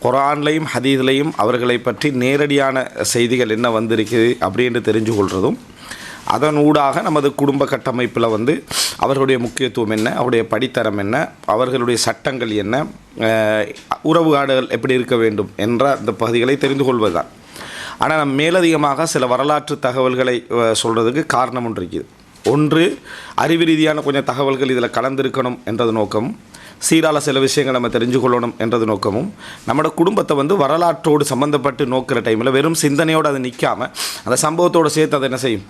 குர்ஆன்லையும் ஹதீஸ்லையும் அவர்களை பற்றி நேரடியான செய்திகள் என்ன வந்திருக்குது அப்படின்னு தெரிஞ்சு கொள்வதும், அதனூடாக நமது குடும்ப கட்டமைப்பில் அவர்களுடைய முக்கியத்துவம் என்ன, அவருடைய படித்தரம் என்ன, அவர்களுடைய சட்டங்கள் என்ன, உறவுகாடுகள் எப்படி இருக்க வேண்டும் என்ற அந்த பகுதிகளை தெரிந்து கொள்வது தான். ஆனால் நம்ம மேலதிகமாக சில வரலாற்று தகவல்களை சொல்கிறதுக்கு காரணம் ஒன்று இருக்குது. ஒன்று, அறிவு ரீதியான கொஞ்சம் தகவல்கள் இதில் கலந்திருக்கணும் என்றது நோக்கமும், சீரால சில விஷயங்கள் நம்ம தெரிஞ்சு கொள்ளணும் என்றது நோக்கமும், நம்மளோட குடும்பத்தை வரலாற்றோடு சம்மந்தப்பட்டு நோக்கிற டைமில் வெறும் சிந்தனையோடு அது நிற்காமல் அந்த சம்பவத்தோடு சேர்த்து அதை என்ன செய்யும்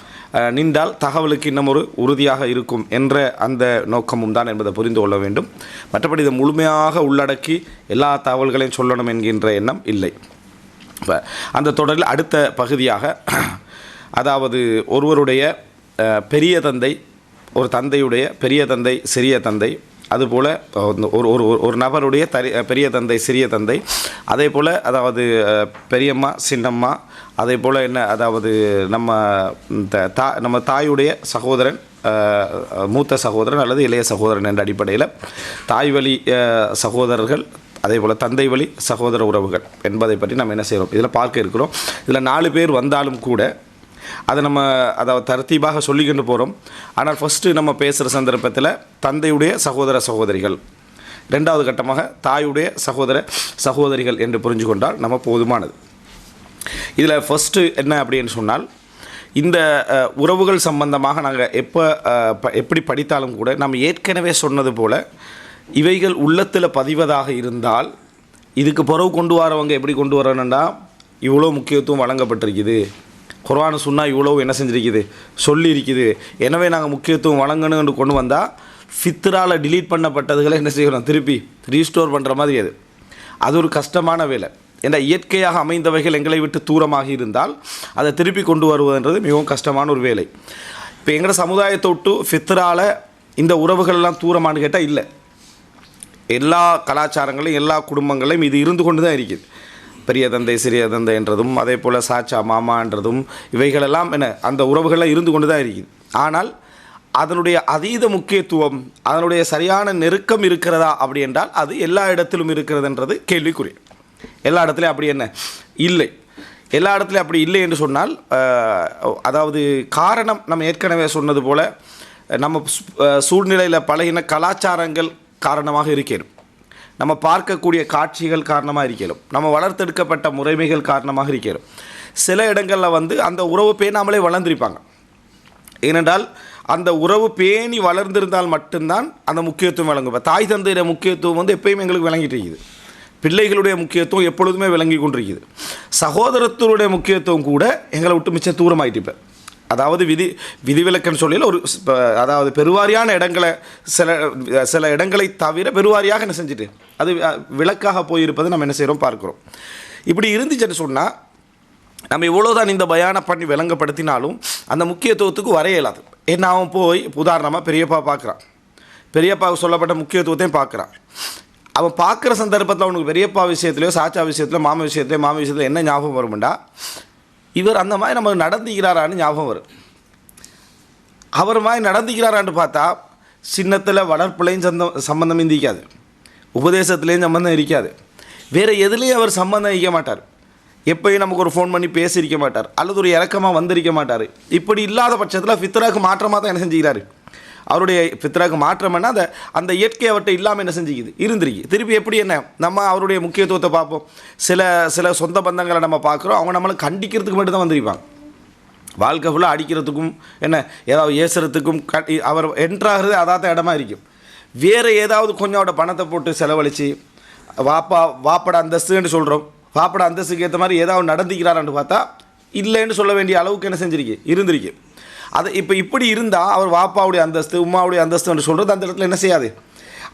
நின்றால் தகவலுக்கு இன்னும் ஒரு உறுதியாக இருக்கும் என்ற அந்த நோக்கமும் தான் என்பதை புரிந்து கொள்ள வேண்டும். மற்றபடி இதை முழுமையாக உள்ளடக்கி எல்லா தகவல்களையும் சொல்லணும் என்கின்ற எண்ணம் இல்லை. இப்போ அந்த தொடரில் அடுத்த பகுதியாக, அதாவது ஒருவருடைய பெரிய தந்தை, ஒரு தந்தையுடைய பெரிய தந்தை, சிறிய தந்தை, அதுபோல் ஒரு நபருடைய பெரிய தந்தை, சிறிய தந்தை, அதே போல் அதாவது பெரியம்மா, சின்னம்மா, அதே போல் என்ன, அதாவது நம்ம தாயுடைய சகோதரன், மூத்த சகோதரன் அல்லது இளைய சகோதரன் என்ற அடிப்படையில் தாய் வழி சகோதரர்கள், அதே போல் தந்தை வழி சகோதர உறவுகள் என்பதை பற்றி நம்ம என்ன செய்கிறோம் இதில் பார்க்க இருக்கிறோம். இதில் 4 பேர் வந்தாலும் கூட அதை நம்ம அதாவது தர்த்தீபாக சொல்லிக்கிட்டு போகிறோம். ஆனால் ஃபஸ்ட்டு நம்ம பேசுகிற சந்தர்ப்பத்தில் தந்தையுடைய சகோதர சகோதரிகள், 2வது கட்டமாக தாயுடைய சகோதர சகோதரிகள் என்று புரிஞ்சு கொண்டால் நம்ம போதுமானது. இதில் ஃபஸ்ட்டு என்ன அப்படின்னு சொன்னால், இந்த உறவுகள் சம்பந்தமாக நாங்கள் எப்படி படித்தாலும் கூட நம்ம ஏற்கனவே சொன்னது போல் இவைகள் உள்ளத்தில் பதிவதாக இருந்தால், இதுக்கு பிறகு கொண்டு வரவங்க எப்படி கொண்டு வரணுன்னா, இவ்வளோ முக்கியத்துவம் வழங்கப்பட்டிருக்குது, குர்ஆன் சுன்னா இவ்வளோ என்ன செஞ்சிருக்குது சொல்லியிருக்குது, எனவே நாங்கள் முக்கியத்துவம் வழங்கணுன்னு கொண்டு வந்தால் ஃபித்ரால் டிலீட் பண்ணப்பட்டதுகளை என்ன செய்யணும் திருப்பி ரீஸ்டோர் பண்ணுற மாதிரி அது ஒரு கஷ்டமான வேலை. ஏன்னா இயற்கையாக அமைந்தவைகள் எங்களை விட்டு தூரமாக இருந்தால் அதை திருப்பி கொண்டு வருவதுன்றது மிகவும் கஷ்டமான ஒரு வேலை. இப்போ எங்களோட சமுதாயத்தை விட்டு ஃபித்ரால் இந்த உறவுகள்லாம் தூரமானு கேட்டால் இல்லை. எல்லா கலாச்சாரங்களையும் எல்லா குடும்பங்களையும் இது இருந்து கொண்டு தான் இருக்குது. பெரிய தந்தை, சிறிய தந்தை என்றதும், அதே போல் சாச்சா, மாமான்றதும், இவைகளெல்லாம் என்ன அந்த உறவுகள்லாம் இருந்து கொண்டு தான் இருக்குது. ஆனால் அதனுடைய அதீத முக்கியத்துவம், அதனுடைய சரியான நெருக்கம் இருக்கிறதா அப்படி என்றால் அது எல்லா இடத்திலும் இருக்கிறதுன்றது கேள்விக்குரிய. எல்லா இடத்துலையும் அப்படி என்ன இல்லை. எல்லா இடத்துலையும் அப்படி இல்லை என்று சொன்னால், அதாவது காரணம் நம்ம ஏற்கனவே சொன்னது போல் நம்ம சூழ்நிலையில் பழகின கலாச்சாரங்கள் காரணமாக இருக்கிறோம், நம்ம பார்க்கக்கூடிய காட்சிகள் காரணமாக இருக்கிறோம், நம்ம வளர்த்தெடுக்கப்பட்ட முறைமைகள் காரணமாக இருக்கிறோம். சில இடங்களில் அந்த உறவு பேணாமலே வளர்ந்துருப்பாங்க. ஏனென்றால் அந்த உறவு பேணி வளர்ந்திருந்தால் மட்டும்தான் அந்த முக்கியத்துவம் விளங்கும். தாய் தந்தையுடைய முக்கியத்துவம் எப்பயுமே எங்களுக்கு விளங்கிட்டு இருக்குது. பிள்ளைகளுடைய முக்கியத்துவம் எப்பொழுதுமே விளங்கி கொண்டிருக்குது. சகோதரத்துடைய முக்கியத்துவம் கூட எங்களை விட்டு மிச்சம் தூரமாயிட்டு. இப்போ அதாவது விதிவிலக்குன்னு சொல்லியில் ஒரு அதாவது பெருவாரியான இடங்களை சில இடங்களை தவிர பெருவாரியாக என்ன செஞ்சுட்டு அது விளக்காக போயிருப்பது நம்ம என்ன செய்கிறோம் பார்க்குறோம். இப்படி இருந்துச்சுன்னு சொன்னால் நம்ம இவ்வளோதான் இந்த பயானை பண்ணி விளங்கப்படுத்தினாலும் அந்த முக்கியத்துவத்துக்கு வர இயலாது. ஏன்னா அவன் போய் உதாரணமாக பெரியப்பா பார்க்குறான், பெரியப்பாவுக்கு சொல்லப்பட்ட முக்கியத்துவத்தையும் பார்க்குறான். அவன் பார்க்குற சந்தர்ப்பத்தில் அவனுக்கு பெரியப்பா விஷயத்துலையோ சாச்சா விஷயத்துலையோ மாமா விஷயத்துலையோ என்ன ஞாபகம் வரும்டா, இவர் அந்த மாதிரி நம்ம நடந்துக்கிறாரான்னு ஞாபகம் வரும். அவர் மாதிரி நடந்துக்கிறாரான்னு பார்த்தா சின்னத்தில் வளர்ப்புலையும் சம்பந்தம் இருக்காது, உபதேசத்துலேயும் சம்பந்தம் இருக்காது, வேறு எதுலேயும் அவர் சம்பந்தம் இருக்க மாட்டார், எப்போயும் நமக்கு ஒரு ஃபோன் பண்ணி பேசியிருக்க மாட்டார், அல்லது ஒரு இறக்கமாக வந்திருக்க மாட்டார். இப்படி இல்லாத பட்சத்தில் ஃபித்ராக்கு மாற்றமாக தான் என்ன செஞ்சுக்கிறாரு, அவருடைய ஃபித்ராக்கு மாற்றம்னா அந்த இயற்கை அவர்கிட்ட இல்லாமல் என்ன செஞ்சுக்குது இருந்திருக்கு. திருப்பி எப்படி என்ன நம்ம அவருடைய முக்கியத்துவத்தை பார்ப்போம். சில சொந்த பந்தங்களை நம்ம பார்க்குறோம், அவங்க நம்மளை கண்டிக்கிறதுக்கு மட்டும் தான் வந்திருப்பாங்க. வாழ்க்கை ஃபுல்லாக அடிக்கிறதுக்கும் என்ன ஏதாவது ஏசுறதுக்கும் அவர் என்ட்ராகிறது அதாவது இடமா இருக்கும். வேறு ஏதாவது கொஞ்சோட பணத்தை போட்டு செலவழித்து வாப்பட அந்தஸ்துன்னு சொல்கிறோம், வாப்பட அந்தஸ்துக்கு ஏற்ற மாதிரி ஏதாவது நடந்துக்கிறாரான்னு பார்த்தா இல்லைன்னு சொல்ல வேண்டிய அளவுக்கு என்ன செஞ்சிருக்கு இருந்திருக்கு. அது இப்படி இருந்தால் அவர் வாப்பாவுடைய அந்தஸ்து, உமாவுடைய அந்தஸ்துன்னு சொல்கிறது அந்த இடத்துல என்ன செய்யாது,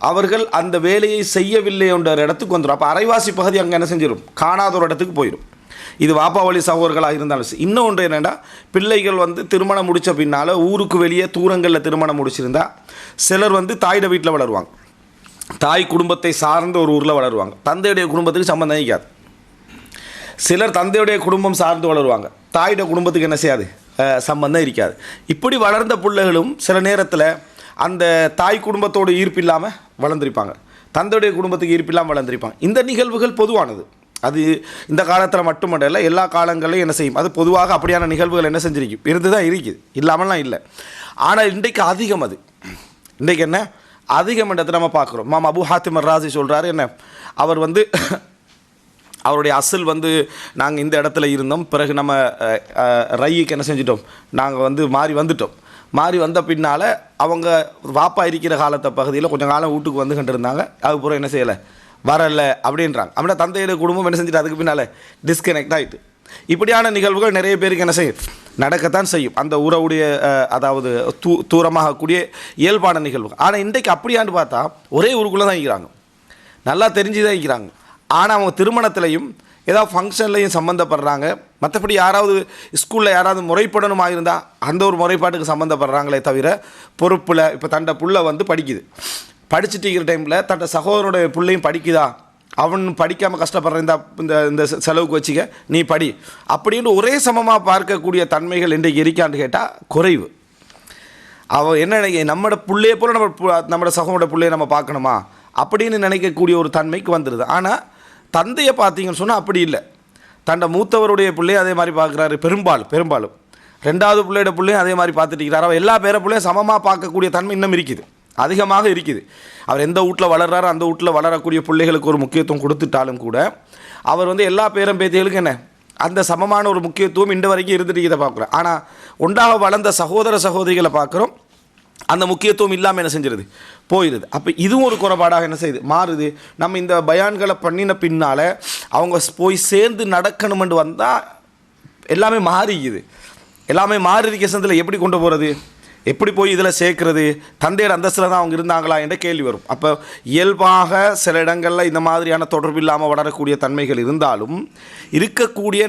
அவர்கள் அந்த வேலையை செய்யவில்லை என்ற இடத்துக்கு வந்துடும். அப்போ அரைவாசி பகுதி அங்கே என்ன செஞ்சிடும், காணாத ஒரு இடத்துக்கு போயிடும். இது வாப்பா வழி சகோதரர்களாக இருந்தாலும் சரி. இன்னொன்று என்னென்னா, பிள்ளைகள் திருமணம் முடித்த பின்னால் ஊருக்கு வெளியே தூரங்களில் திருமணம் முடிச்சிருந்தா சிலர் தாயோட வீட்டில் வளருவாங்க, தாய் குடும்பத்தை சார்ந்த ஒரு ஊரில் வளருவாங்க, தந்தையுடைய குடும்பத்துக்கு சம்பந்தம் இருக்காது. சிலர் தந்தையுடைய குடும்பம் சார்ந்து வளருவாங்க, தாயோட குடும்பத்துக்கு என்ன செய்யாது சம்பந்தம் இருக்காது. இப்படி வளர்ந்த பிள்ளைகளும் சில நேரத்தில் அந்த தாய் குடும்பத்தோடு ஈர்ப்பு இல்லாமல் வளர்ந்துருப்பாங்க, தந்தையுடைய குடும்பத்துக்கு ஈர்ப்பு இல்லாமல் வளர்ந்துருப்பாங்க. இந்த நிகழ்வுகள் பொதுவானது. அது இந்த காலத்தில் மட்டுமல்ல, எல்லா காலங்களையும் என்ன செய்யும், அது பொதுவாக அப்படியான நிகழ்வுகள் என்ன செஞ்சிருக்கும், இருந்து தான் இருக்குது, இல்லாமல்லாம் இல்லை. ஆனால் இன்றைக்கு அதிகம், அது இன்றைக்கு என்ன அதிகம் என்றதை நம்ம பார்க்குறோம். மாமா அபு ஹாத்திம் ராசி சொல்கிறாரு என்ன, அவர் வந்து அவருடைய அசல் வந்து நாங்கள் இந்த இடத்துல இருந்தோம், பிறகு நம்ம ரைக்கு என்ன செஞ்சிட்டோம், நாங்கள் வந்து மாறி வந்த பின்னால் அவங்க வாப்பா இருக்கிற காலத்தை பகுதியில் கொஞ்சம் காலம் வீட்டுக்கு வந்து கண்டிருந்தாங்க, அதுக்கப்புறம் என்ன செய்யலை, வரலை அப்படின்றாங்க. அப்படின்னா தந்தையோட குடும்பம் என்ன செஞ்சுட்டு அதுக்கு பின்னால் டிஸ்கனெக்ட் ஆகிட்டு. இப்படியான நிகழ்வுகள் நிறைய பேருக்கு என்ன செய்யும், நடக்கத்தான் செய்யும். அந்த உறவுடைய அதாவது தூரமாகக்கூடிய இயல்பான நிகழ்வுகள். ஆனால் இன்றைக்கு அப்படியான்னு பார்த்தா ஒரே ஊருக்குள்ளே தான் இருக்கிறாங்க, நல்லா தெரிஞ்சு தான் இருக்கிறாங்க. ஆனால் அவங்க திருமணத்திலையும் ஏதாவது ஃபங்க்ஷன்லையும் சம்மந்தப்படுறாங்க. மற்றபடி யாராவது ஸ்கூலில் யாராவது முறைப்படணுமாக இருந்தால் அந்த ஒரு முறைப்பாட்டுக்கு சம்மந்தப்படுறாங்களே தவிர பொறுப்பில் இப்போ தண்டை புள்ள வந்து படிச்சுட்டு இருக்கிற டைமில் தன்னோட சகோதரனுடைய பிள்ளையும் படிக்குதா, அவன் படிக்காமல் கஷ்டப்படுற இந்த செலவுக்கு வச்சுக்க நீ படி அப்படின்னு ஒரே சமமாக பார்க்கக்கூடிய தன்மைகள் இன்றைக்கு இருக்கான்னு கேட்டால் குறைவு. அவன் என்ன நம்மளோட பிள்ளையை போல் நம்மளோட சகோதரோட பிள்ளையை நம்ம பார்க்கணுமா அப்படின்னு நினைக்கக்கூடிய ஒரு தன்மைக்கு வந்துடுது. ஆனால் தந்தையை பார்த்தீங்கன்னு சொன்னால் அப்படி இல்லை. தன்னை மூத்தவருடைய பிள்ளையை அதே மாதிரி பார்க்குறாரு. பெரும்பாலும் ரெண்டாவது பிள்ளையோட பிள்ளையும் அதே மாதிரி பார்த்துட்டு இருக்கிறார். அவர் எல்லா பேர பிள்ளையும் சமமாக பார்க்கக்கூடிய தன்மை இன்னும் இருக்குது, அதிகமாக இருக்குது. அவர் எந்த வீட்டில் வளர்றாரோ அந்த வீட்டில் வளரக்கூடிய பிள்ளைகளுக்கு ஒரு முக்கியத்துவம் கொடுத்துட்டாலும் கூட அவர் வந்து எல்லா பேரம் பேத்திகளுக்கும் என்ன அந்த சமமான ஒரு முக்கியத்துவம் இன்று வரைக்கும் இருந்துட்டு இதை பார்க்குறோம். ஆனால் ஒன்றாக வளர்ந்த சகோதர சகோதரிகளை பார்க்குறோம், அந்த முக்கியத்துவம் இல்லாமல் என்ன செஞ்சிருது, போயிடுது. அப்போ இதுவும் ஒரு குறைபாடாக என்ன செய்யுது, மாறுது. நம்ம இந்த பயான்களை பண்ணின பின்னால் அவங்க போய் சேர்ந்து நடக்கணுமென்று வந்தால் எல்லாமே மாறிக்குது. எல்லாமே மாறி இருக்க சந்தில் எப்படி கொண்டு போகிறது, எப்படி போய் இதில் சேர்க்கறது, தந்தையர் அந்தஸ்தில் தான் அவங்க இருந்தாங்களா என்ற கேள்வி வரும். அப்போ இயல்பாக சில இடங்களில் இந்த மாதிரியான தொடர்பு இல்லாமல் வளரக்கூடிய தன்மைகள் இருந்தாலும்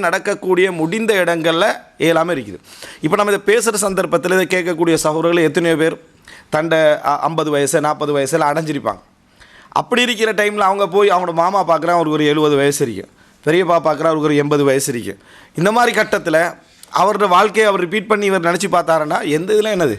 நடக்கக்கூடிய முடிந்த இடங்களில் எல்லாமே இருக்குது. இப்போ நம்ம இதை பேசுகிற சந்தர்ப்பத்தில் இதை கேட்கக்கூடிய சகோதரர்கள் எத்தனையோ பேர் தண்டை 50 வயசு 40 வயசில் அடைஞ்சிருப்பாங்க. அப்படி இருக்கிற டைமில் அவங்க போய் அவங்களோட மாமா பார்க்குறான், அவருக்கு ஒரு 70 வயசு இருக்குது, பெரியப்பா பார்க்குறா அவருக்கு ஒரு 80 வயசு இருக்குது. இந்த மாதிரி கட்டத்தில் அவரோட வாழ்க்கையை அவர் ரிப்பீட் பண்ணி இவர் நினச்சி பார்த்தாருன்னா எந்த இதில் என்னது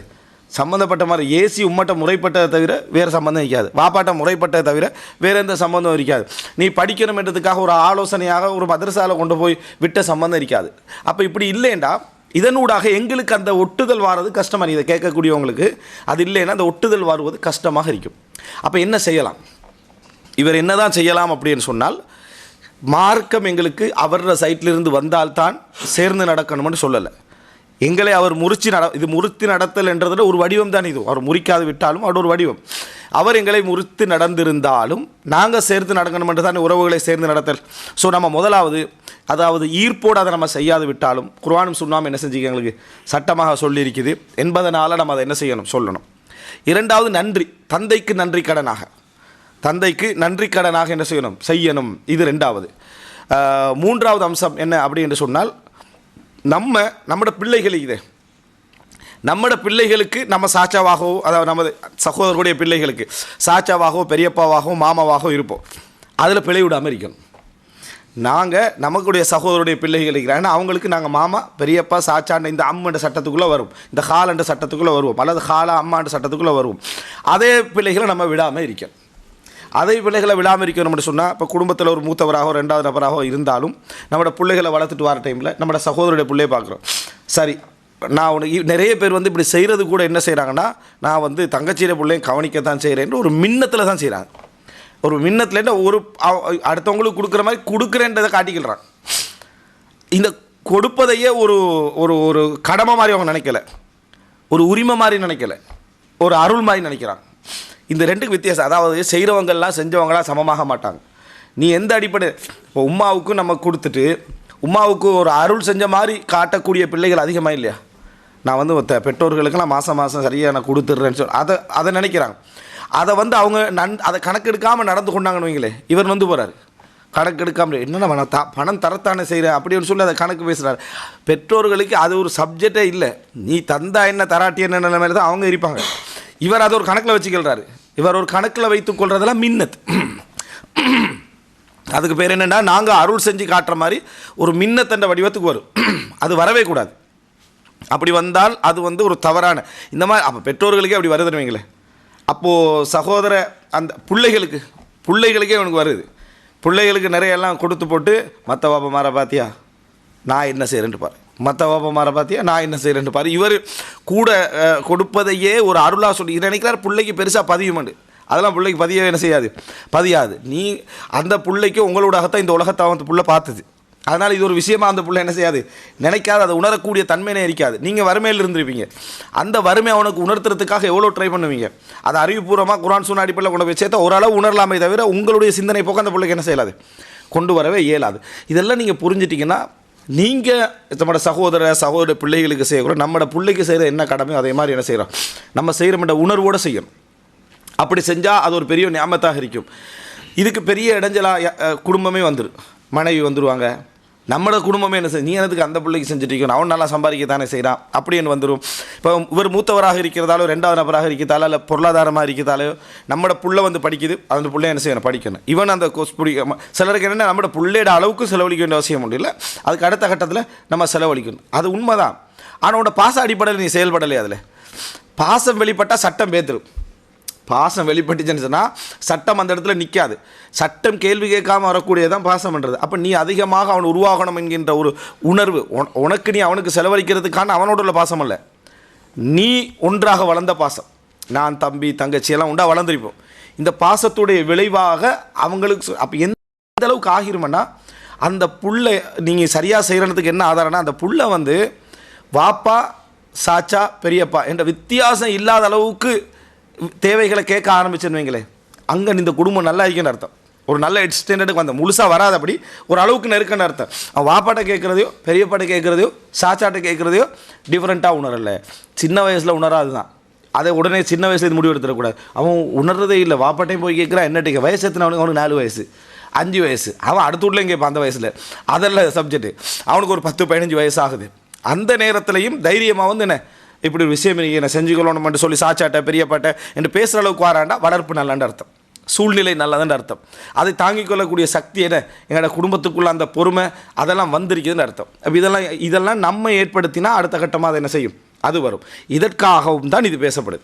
சம்மந்தப்பட்ட மாதிரி ஏசி உம்மட்ட முறைப்பட்டதை தவிர வேறு சம்மந்தம் இருக்காது, வாப்பாட்ட முறைப்பட்டதை தவிர வேறு எந்த சம்மந்தம் இருக்காது. நீ படிக்கணும் என்றதுக்காக ஒரு ஆலோசனையாக ஒரு மதரசாவில் கொண்டு போய் விட்ட சம்மந்தம் இருக்காது. அப்போ இப்படி இல்லைண்டா இதனூடாக எங்களுக்கு அந்த ஒட்டுதல் வாரது கஷ்டமாக, இதை கேட்கக்கூடியவங்களுக்கு அது இல்லைன்னா அந்த ஒட்டுதல் வருவது கஷ்டமாக இருக்கும். அப்போ என்ன செய்யலாம், இவர் என்ன தான் செய்யலாம் அப்படின்னு சொன்னால், மார்க்கம் எங்களுக்கு அவரோட சைட்லிருந்து வந்தால்தான் சேர்ந்து நடக்கணும்னு சொல்லலை. எங்களை அவர் இது முறித்து நடத்தல் என்றதில் ஒரு வடிவம் தான். இது அவர் முறிக்காது விட்டாலும் அவர் ஒரு வடிவம். அவர் எங்களை முறித்து நடந்திருந்தாலும் நாங்கள் சேர்த்து நடக்கணுமென்று தான் உறவுகளை சேர்ந்து நடத்தல். ஸோ நம்ம முதலாவது அதாவது ஈர்ப்போடு அதை நம்ம செய்யாது விட்டாலும் குர்ஆனும் சுன்னாவும் என்ன செஞ்சுக்க எங்களுக்கு சட்டமாக சொல்லியிருக்குது என்பதனால் நம்ம அதை என்ன சொல்லணும். இரண்டாவது நன்றி, தந்தைக்கு நன்றி கடனாக என்ன செய்யணும். இது ரெண்டாவது. மூன்றாவது அம்சம் என்ன அப்படி என்று சொன்னால், நம்மளோட பிள்ளைகளுக்கு நம்ம சாச்சாவாகவோ, அதாவது நமது சகோதரர்களுடைய பிள்ளைகளுக்கு சாச்சாவாகவோ பெரியப்பாவாகவோ மாமாவாகவோ இருப்போம். அதில் பிழை விடாமல் இருக்கணும். நாங்கள் நமக்குடைய சகோதரருடைய பிள்ளைகள் இருக்கிறாங்கன்னா அவங்களுக்கு நாங்கள் மாமா பெரியப்பா சாச்சாண்ட இந்த அம்மன்ற சட்டத்துக்குள்ளே வரும், இந்த ஹாலண்ட சட்டத்துக்குள்ளே வருவோம், அல்லது ஹாலா அம்மாண்ட சட்டத்துக்குள்ளே வருவோம். அதே பிள்ளைகளை நம்ம விடாமல் இருக்கணும். அதே பிள்ளைகளை விடாமல் இருக்கணும்னு சொன்னால், இப்போ குடும்பத்தில் ஒரு மூத்தவராக ரெண்டாவது நபராக இருந்தாலும் நம்மளோட பிள்ளைகளை வளர்த்துட்டு வர டைமில் நம்மளோட சகோதரருடைய பிள்ளையை பார்க்குறோம். சரி, நான் உனக்கு நிறைய பேர் வந்து இப்படி செய்கிறது கூட என்ன செய்கிறாங்கன்னா, நான் வந்து தங்கச்சியில பிள்ளையும் கவனிக்கத்தான் செய்கிறேன்னு ஒரு மின்னத்தில் தான் செய்கிறாங்க. ஒரு மின்னத்தில் ஒரு அடுத்தவங்களுக்கு கொடுக்குற மாதிரி கொடுக்குறேன்றதை காட்டிக்கிறான். இந்த கொடுப்பதையே ஒரு ஒரு ஒரு கடமை மாதிரி அவங்க நினைக்கல, ஒரு உரிமை மாதிரி நினைக்கல, ஒரு அருள் மாதிரி நினைக்கிறாங்க. இந்த ரெண்டுக்கு வித்தியாசம். அதாவது செய்கிறவங்கெல்லாம் செஞ்சவங்களாம் சமமாக மாட்டாங்க. நீ எந்த அடிப்படை, இப்போ உம்மாவுக்கு நம்ம கொடுத்துட்டு உம்மாவுக்கு ஒரு அருள் செஞ்ச மாதிரி காட்டக்கூடிய பிள்ளைகள் அதிகமாக இல்லையா? நான் வந்து பெற்றோர்களுக்கெல்லாம் மாதம் சரியாக நான் கொடுத்துட்றேன்னு சொல்லி அதை நினைக்கிறாங்க. அதை வந்து அவங்க அதை கணக்கெடுக்காமல் நடந்து கொண்டாங்கன்னு வைங்களே, இவர் வந்து போகிறார் கணக்கெடுக்காமல், என்னென்ன பணம் தரத்தானே செய்கிறேன் அப்படின்னு சொல்லி அதை கணக்கு பேசுகிறார். பெற்றோர்களுக்கு அது ஒரு சப்ஜெக்டே இல்லை. நீ தந்தா என்ன தராட்டி என்ன நிலைமையில தான் அவங்க இருப்பாங்க. இவர் அதை ஒரு கணக்கில் வச்சுக்கிறாரு. இவர் ஒரு கணக்கில் வைத்து கொள்றதெல்லாம் மின்னத். அதுக்கு பேர் என்னென்னா, நாங்கள் அருள் செஞ்சு காட்டுற மாதிரி ஒரு மின்னத்தண்ட வடிவத்துக்கு வரும். அது வரவே கூடாது. அப்படி வந்தால் அது வந்து ஒரு தவறான இந்த மாதிரி. அப்போ பெற்றோர்களுக்கே அப்படி வருதுன்னு வைங்களேன். அப்போது சகோதர அந்த பிள்ளைகளுக்கே அவனுக்கு வருது. பிள்ளைகளுக்கு நிறைய எல்லாம் கொடுத்து போட்டு மற்ற பாப்பா மாற பார்த்தியா நான் என்ன செய்கிறேன்ட்டு பாரு, மற்ற பாப்பா மாற பார்த்தியா நான் என்ன செய்கிறேன்ட்டு பாரு. இவர் கூட கொடுப்பதையே ஒரு அருளாக சொல்லி இதை நினைக்கிறார் பிள்ளைக்கு பெருசாக பதியுமாண்டு. அதெல்லாம் பிள்ளைக்கு பதியவே என்ன செய்யாது, பதியாது. நீ அந்த பிள்ளைக்கு உங்களோட அகத்தான் இந்த உலகத்தை அந்த பிள்ளை பார்த்தது. அதனால் இது ஒரு விஷயமா அந்த பிள்ளை என்ன செய்யாது, நினைக்காது, அதை உணரக்கூடிய தன்மையினே இருக்காது. நீங்கள் வறுமையில் இருந்திருப்பீங்க, அந்த வறுமை அவனுக்கு உணர்த்துறதுக்காக எவ்வளோ ட்ரை பண்ணுவீங்க. அதை அறிவுபூர்வமாக குரான் சுன்னா அடிப்படையில் கொண்டு போய் சேர்த்தா ஓரளவு உணரலாமே தவிர உங்களுடைய சிந்தனை போக்க அந்த பிள்ளைக்கு என்ன செய்யலாது, கொண்டு வரவே இயலாது. இதெல்லாம் நீங்கள் புரிஞ்சிட்டிங்கன்னா நீங்கள் நம்மளோட சகோதர பிள்ளைகளுக்கு செய்யக்கூட நம்மளோட பிள்ளைக்கு செய்கிற என்ன கடமையோ அதே மாதிரி என்ன செய்கிறோம், நம்ம செய்கிறோம்ன்ற உணர்வோடு செய்யணும். அப்படி செஞ்சால் அது ஒரு பெரிய ஞாபகத்தாக இருக்கும். இதுக்கு பெரிய இடைஞ்சலாக குடும்பமே வந்துடும், மனைவி வந்துடுவாங்க, நம்மளோட குடும்பமே என்ன செய்ய, நீ எனக்கு அந்த பிள்ளைக்கு செஞ்சுட்டு அவன் நல்லா சம்பாதிக்கத்தானே செய்கிறான் அப்படின்னு வந்துடும். இப்போ இவர் மூத்தவராக இருக்கிறதாலோ ரெண்டாவது நபராக இருக்கிறதாலோ இல்லை பொருளாதாரமாக இருக்கிறதாலோ நம்மளோட புள்ளை வந்து படிக்குது, அந்த பிள்ளை என்ன செய்யணும், படிக்கணும். ஈவன் அந்த கோர்ஸ் பிடிக்க சிலருக்கு என்னென்னா நம்மளோட பிள்ளையோட அளவுக்கு செலவழிக்க வேண்டிய அவசியம் உண்டு இல்லை, அதுக்கு அடுத்த கட்டத்தில் நம்ம செலவழிக்கணும். அது உண்மைதான். ஆனால் உன்னோட பாச அடிப்படையில் நீ செயல்படலை. அதில் பாசம் வெளிப்பட்டால் சட்டம் பேத்துரும். பாசம் வெளிப்பட்டுச்சுன்னு சொன்னால் சட்டம் அந்த இடத்துல நிற்காது. சட்டம் கேள்வி கேட்காமல் வரக்கூடியதான் பாசம் பண்ணுறது. அப்போ நீ அதிகமாக அவன் உருவாகணும் என்கின்ற ஒரு உணர்வு உனக்கு, நீ அவனுக்கு செலவழிக்கிறதுக்கான அவனோட உள்ள பாசம் அல்ல, நீ ஒன்றாக வளர்ந்த பாசம். நான் தம்பி தங்கச்சியெல்லாம் உண்டா வளர்ந்துருப்போம். இந்த பாசத்துடைய விளைவாக அவங்களுக்கு அப்போ எந்த அளவுக்கு ஆகிருமன்னா அந்த புல்லை நீங்கள் சரியாக செய்கிறதுக்கு என்ன ஆதாரம்னா அந்த புல்லை வந்து வாப்பா சாச்சா பெரியப்பா என்ற வித்தியாசம் இல்லாத அளவுக்கு தேவைகளை கேட்க ஆரம்பிச்சுன்னு வைங்களேன், அங்கே இந்த குடும்பம் நல்லா இருக்குன்னு அர்த்தம். ஒரு நல்ல எக்ஸ்டெண்டடுக்கு வந்த முழுசாக வராதபடி ஒரு அளவுக்கு நெருக்கன்னு அர்த்தம். அவன் வாப்பாட்ட கேட்குறதையோ பெரியப்பாட்ட கேட்குறதையோ சாச்சாட்ட கேட்குறதையோ டிஃப்ரெண்ட்டாக உணரலை. சின்ன வயசில் உணராது தான், அதை உடனே சின்ன வயசுல இது முடிவு எடுத்துடக்கூடாது. அவன் உணர்றதே இல்லை. வாப்பாட்டையும் போய் கேட்குறான் என்னட்டுக்கு வயசு எத்தனை, அவனுக்கு 4 வயசு 5 வயசு, அவன் அடுத்த வீட்லையும் கேட்பான் அந்த வயசில். அதெல்லாம் சப்ஜெக்ட்டு. அவனுக்கு ஒரு 10-15 வயசு ஆகுது. அந்த நேரத்துலையும் தைரியமாக வந்து என்ன இப்படி ஒரு விஷயம் நீங்கள் என்ன செஞ்சுக்கணும்னு சொல்லி சாச்சாட்ட பெரியப்பாட்ட என்று பேசுகிற அளவுக்கு வராண்டா வளர்ப்பு நல்லான்னு அர்த்தம், சூழ்நிலை நல்லதுன்னு அர்த்தம். அதை தாங்கிக் கொள்ளக்கூடிய சக்தி என்ன, எங்களோட குடும்பத்துக்குள்ள அந்த பொறுமை அதெல்லாம் வந்திருக்குதுன்னு அர்த்தம். அப்போ இதெல்லாம் நம்ம ஏற்படுத்தினா அடுத்த கட்டமாக அதை என்ன செய்யும், அது வரும். இதற்காகவும் தான் இது பேசப்படுது.